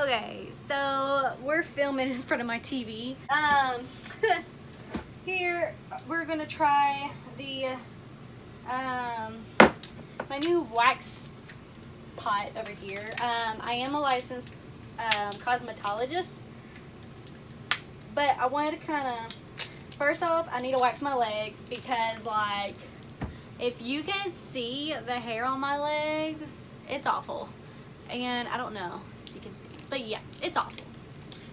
Okay, so we're filming in front of my TV. Here we're gonna try the my new wax pot over here. I am a licensed cosmetologist, but I wanted to kind of, first off, I need to wax my legs because, like, if you can see the hair on my legs, it's awful. And I don't know if you can see, but yeah, it's awful.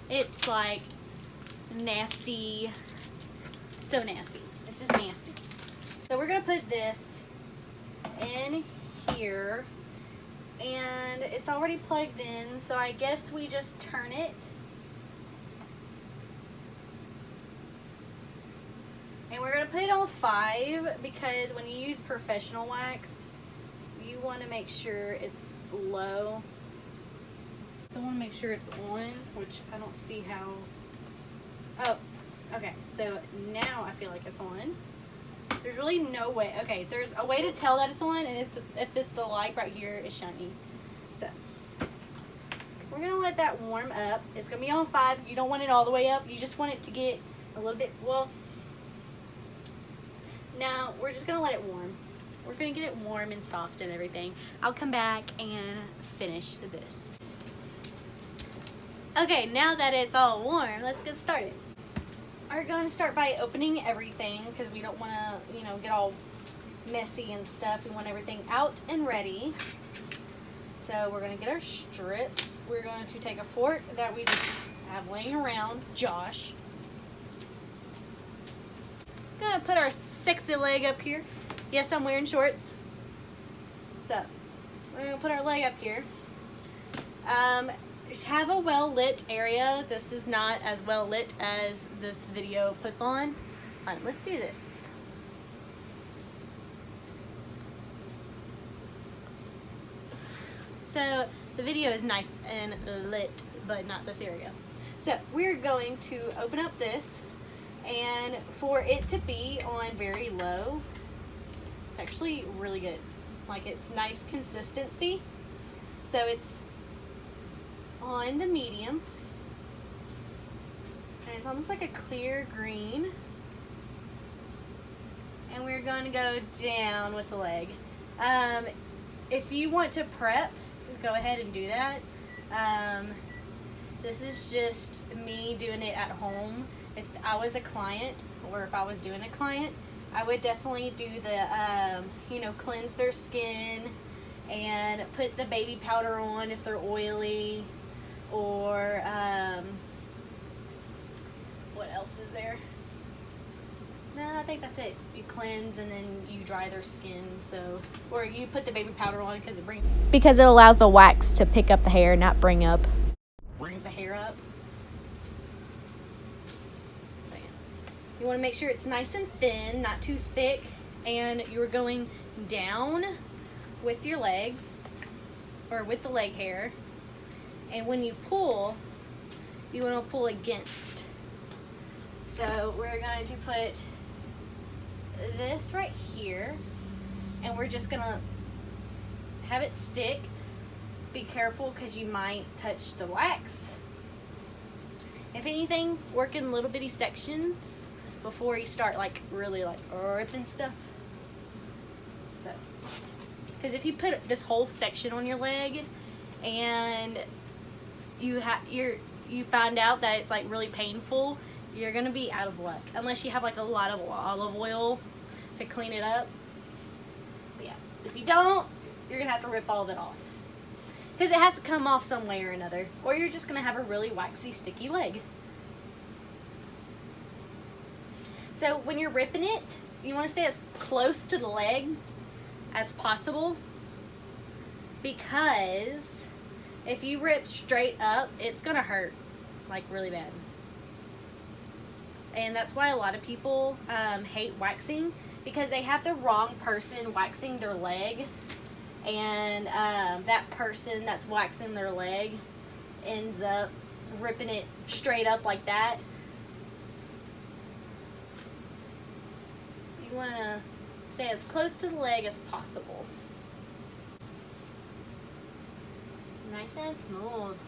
It's like nasty, so nasty. It's just nasty. So we're gonna put this in here, and it's already plugged in, so I guess we just turn it. And we're gonna put it on 5 because when you use professional wax, you want to make sure it's low. So I want to make sure it's on, which I don't see how. Oh, okay. So now I feel like it's on. There's really no way. Okay, there's a way to tell that it's on, and it's if the light right here is shining. So we're gonna let that warm up. It's gonna be on 5. You don't want it all the way up. You just want it to get a little bit, well, now we're just gonna let it warm. We're gonna get it warm and soft and everything. I'll come back and finish this. Okay, now that it's all warm, let's get started. We're gonna start by opening everything because we don't wanna, you know, get all messy and stuff. We want everything out and ready. So we're gonna get our strips. We're going to take a fork that we just have laying around, Josh. Gonna put our sexy leg up here. Yes, I'm wearing shorts. So we're gonna put our leg up here. Have a well lit area. This is not as well lit as this video puts on. Alright, let's do this. So the video is nice and lit, but not this area. So we're going to open up this, and for it to be on very low, it's actually really good. Like, it's nice consistency. So it's on the medium, and it's almost like a clear green. And we're going to go down with the leg. If you want to prep, go ahead and do that. This is just me doing it at home. If I was a client, or if I was doing a client, I would definitely do the, you know, cleanse their skin and put the baby powder on if they're oily, or what else is there? No, I think that's it. You cleanse and then you dry their skin. So, or you put the baby powder on because it allows the wax to pick up the hair, not brings the hair up. So yeah. You want to make sure it's nice and thin, not too thick, and you're going down with your legs, or with the leg hair. And when you pull, you want to pull against. So we're going to put this right here, and we're just gonna have it stick. Be careful because you might touch the wax. If anything, work in little bitty sections before you start like really like ripping stuff. So, because if you put this whole section on your leg and you find out that it's like really painful, you're gonna be out of luck unless you have like a lot of olive oil to clean it up. But yeah, if you don't, you're gonna have to rip all of it off because it has to come off some way or another, or you're just gonna have a really waxy, sticky leg. So when you're ripping it, you want to stay as close to the leg as possible, because if you rip straight up, it's gonna hurt like really bad. And that's why a lot of people hate waxing, because they have the wrong person waxing their leg, and that person that's waxing their leg ends up ripping it straight up like that. You want to stay as close to the leg as possible. Nice and smooth.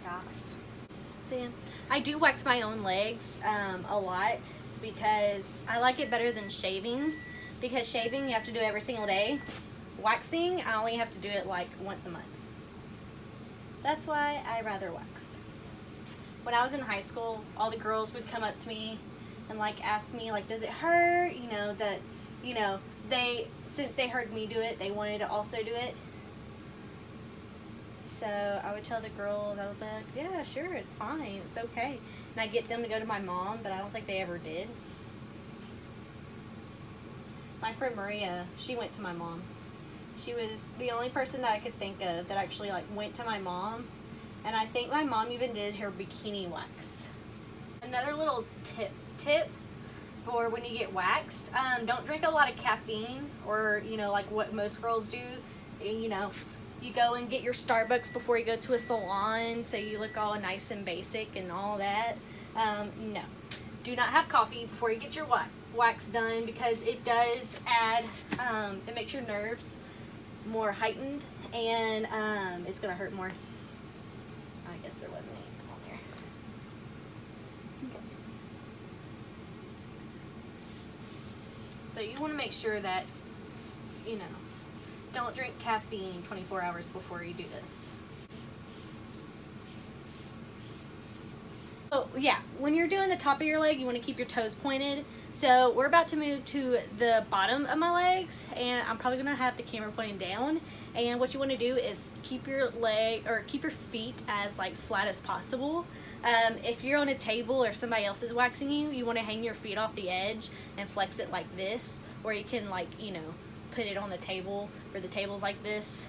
calves. So yeah, I do wax my own legs a lot because I like it better than shaving, because shaving you have to do every single day. Waxing, I only have to do it like once a month. That's why I rather wax. When I was in high school, all the girls would come up to me and like ask me like, does it hurt? You know, that, you know, since they heard me do it, they wanted to also do it. So I would tell the girls, I would be like, yeah, sure, it's fine, it's okay. And I get them to go to my mom, but I don't think they ever did. My friend Maria, she went to my mom. She was the only person that I could think of that actually like went to my mom. And I think my mom even did her bikini wax. Another little tip for when you get waxed, don't drink a lot of caffeine, or you know, like what most girls do, you know, you go and get your Starbucks before you go to a salon, so you look all nice and basic and all that. No, do not have coffee before you get your wax done, because it does add, it makes your nerves more heightened, and it's gonna hurt more. I guess there wasn't anything on there. Okay. So you want to make sure that, you know, don't drink caffeine 24 hours before you do this. Oh yeah, when you're doing the top of your leg, you want to keep your toes pointed. So we're about to move to the bottom of my legs, and I'm probably gonna have the camera pointing down. And what you want to do is keep your feet as like flat as possible. If you're on a table or somebody else is waxing you, you want to hang your feet off the edge and flex it like this, or you can, like, you know, put it on the table where the table's like this,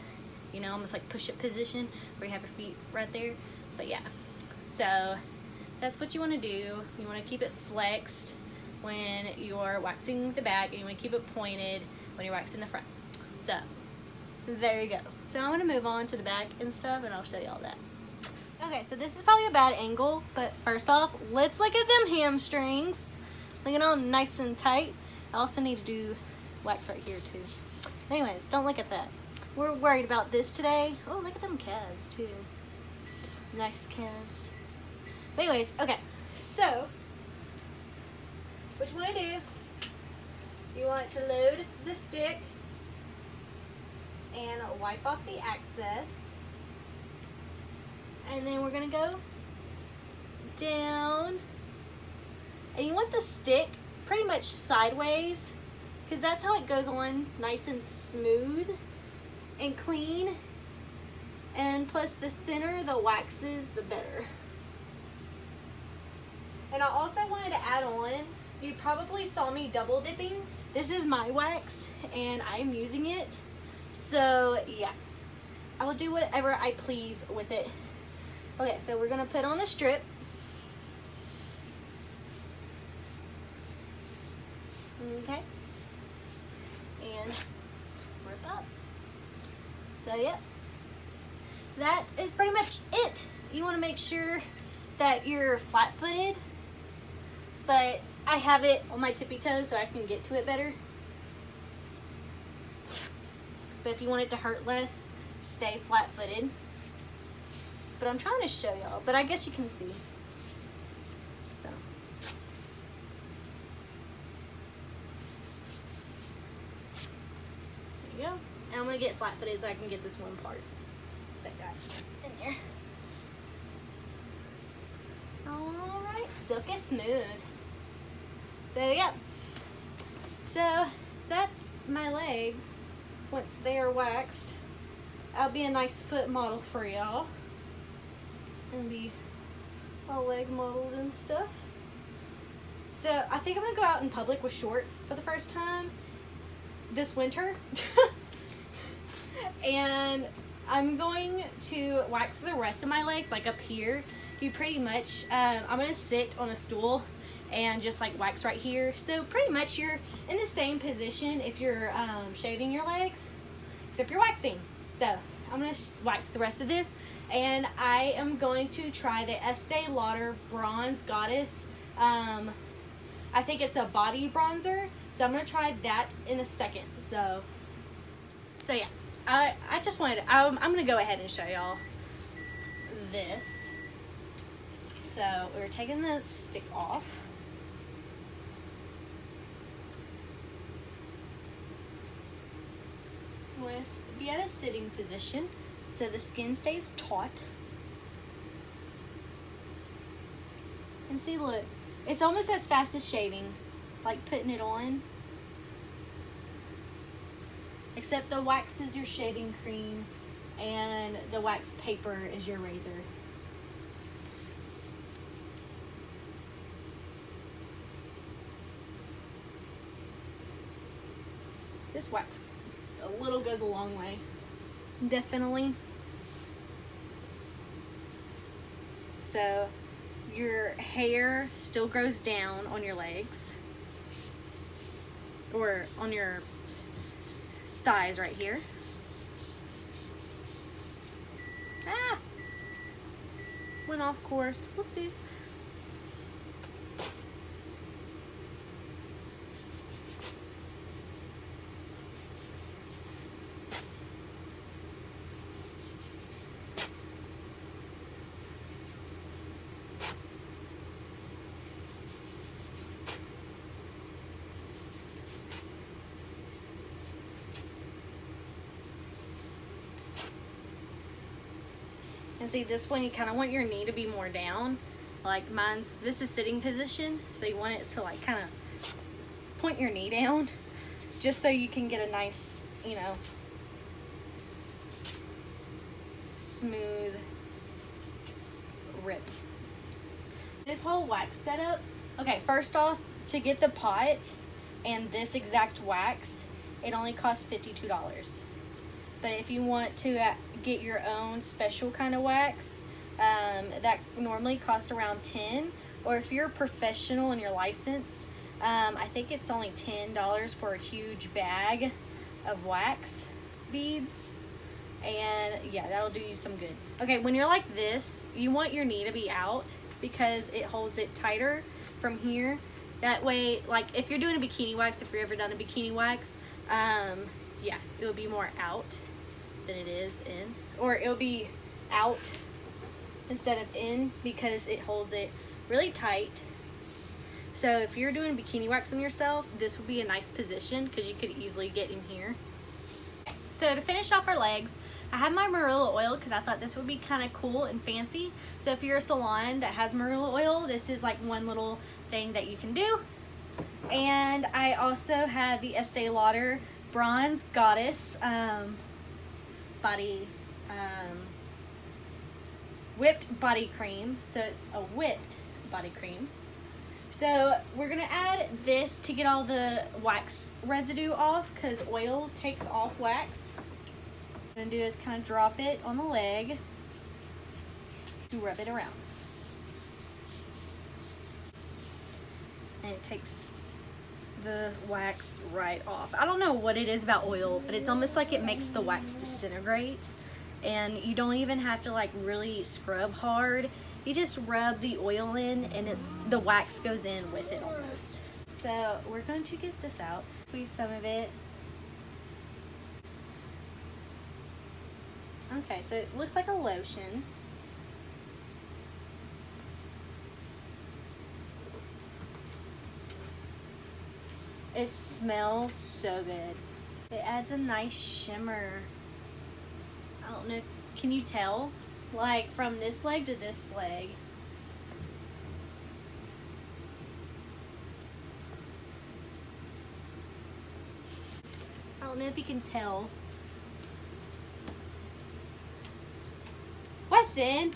you know, almost like push-up position where you have your feet right there. But yeah, so that's what you want to do. You want to keep it flexed when you're waxing the back, and you want to keep it pointed when you're waxing the front. So there you go. So I'm going to move on to the back and stuff, and I'll show you all that. Okay, so this is probably a bad angle, but first off, let's look at them hamstrings. Looking all nice and tight. I also need to do wax right here too. Anyways, don't look at that. We're worried about this today. Oh, look at them calves too. Nice calves. But anyways, okay, so what you want to do, you want to load the stick and wipe off the excess. And then we're going to go down. And you want the stick pretty much sideways, because that's how it goes on nice and smooth and clean. And plus, the thinner the wax is, the better. And I also wanted to add on, you probably saw me double dipping. This is my wax, and I'm using it. So yeah, I will do whatever I please with it. Okay, so we're gonna put on the strip. Okay. And rip up. So yeah, that is pretty much it. You wanna make sure that you're flat-footed, but I have it on my tippy toes so I can get to it better. But if you want it to hurt less, stay flat-footed. But I'm trying to show y'all, but I guess you can see. So. There you go. And I'm gonna get flat-footed so I can get this one part that got in there. Alright, silky smooth. So yeah. So that's my legs once they are waxed. I'll be a nice foot model for y'all. And be all leg modeled and stuff. So I think I'm gonna go out in public with shorts for the first time this winter. And I'm going to wax the rest of my legs, like up here. You pretty much, I'm gonna sit on a stool and just like wax right here. So pretty much you're in the same position if you're shaving your legs, except you're waxing. So I'm gonna wax the rest of this, and I am going to try the Estee Lauder Bronze Goddess. I think it's a body bronzer, so I'm gonna try that in a second. So yeah, I just wanted, I'm gonna go ahead and show y'all this. So we're taking the stick off. Be at a sitting position so the skin stays taut. And see, look, it's almost as fast as shaving, like putting it on. Except the wax is your shaving cream and the wax paper is your razor. This wax a little goes a long way. Definitely. So your hair still grows down on your legs or on your thighs right here. Ah! Went off course. Whoopsies. And see, this one you kind of want your knee to be more down. Like this is sitting position, so you want it to like kind of point your knee down just so you can get a nice, you know, smooth rip. This whole wax setup, okay, first off, to get the pot and this exact wax, it only costs $52. But if you want to get your own special kind of wax, that normally costs around $10. Or if you're a professional and you're licensed, I think it's only $10 for a huge bag of wax beads. And yeah, that'll do you some good. Okay, when you're like this, you want your knee to be out because it holds it tighter from here. That way, like if you're doing a bikini wax, if you've ever done a bikini wax, yeah, it'll be more out than it is in, or it'll be out instead of in because it holds it really tight. So if you're doing bikini wax on yourself, this would be a nice position because you could easily get in here. So to finish off our legs, I have my marula oil because I thought this would be kind of cool and fancy. So if you're a salon that has marula oil, this is like one little thing that you can do. And I also have the Estee Lauder Bronze Goddess whipped body cream. So it's a whipped body cream. So we're gonna add this to get all the wax residue off because oil takes off wax. What I'm gonna do is kind of drop it on the leg to rub it around. And it takes the wax right off. I don't know what it is about oil, but it's almost like it makes the wax disintegrate. And you don't even have to like really scrub hard. You just rub the oil in and the wax goes in with it almost. So we're going to get this out. Squeeze some of it. Okay, so it looks like a lotion. It smells so good. It adds a nice shimmer. I don't know, can you tell? Like from this leg to this leg. I don't know if you can tell. Weston!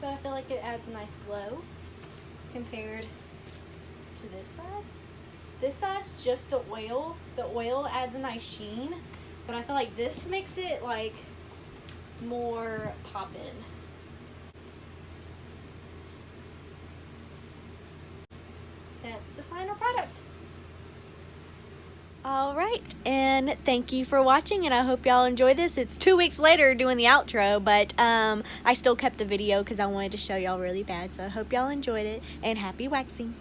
But I feel like it adds a nice glow compared to this side. This side's just the oil. The oil adds a nice sheen, but I feel like this makes it like more poppin'. That's the final product. All right, and thank you for watching, and I hope y'all enjoy this. It's 2 weeks later doing the outro, but I still kept the video because I wanted to show y'all really bad, so I hope y'all enjoyed it, and happy waxing.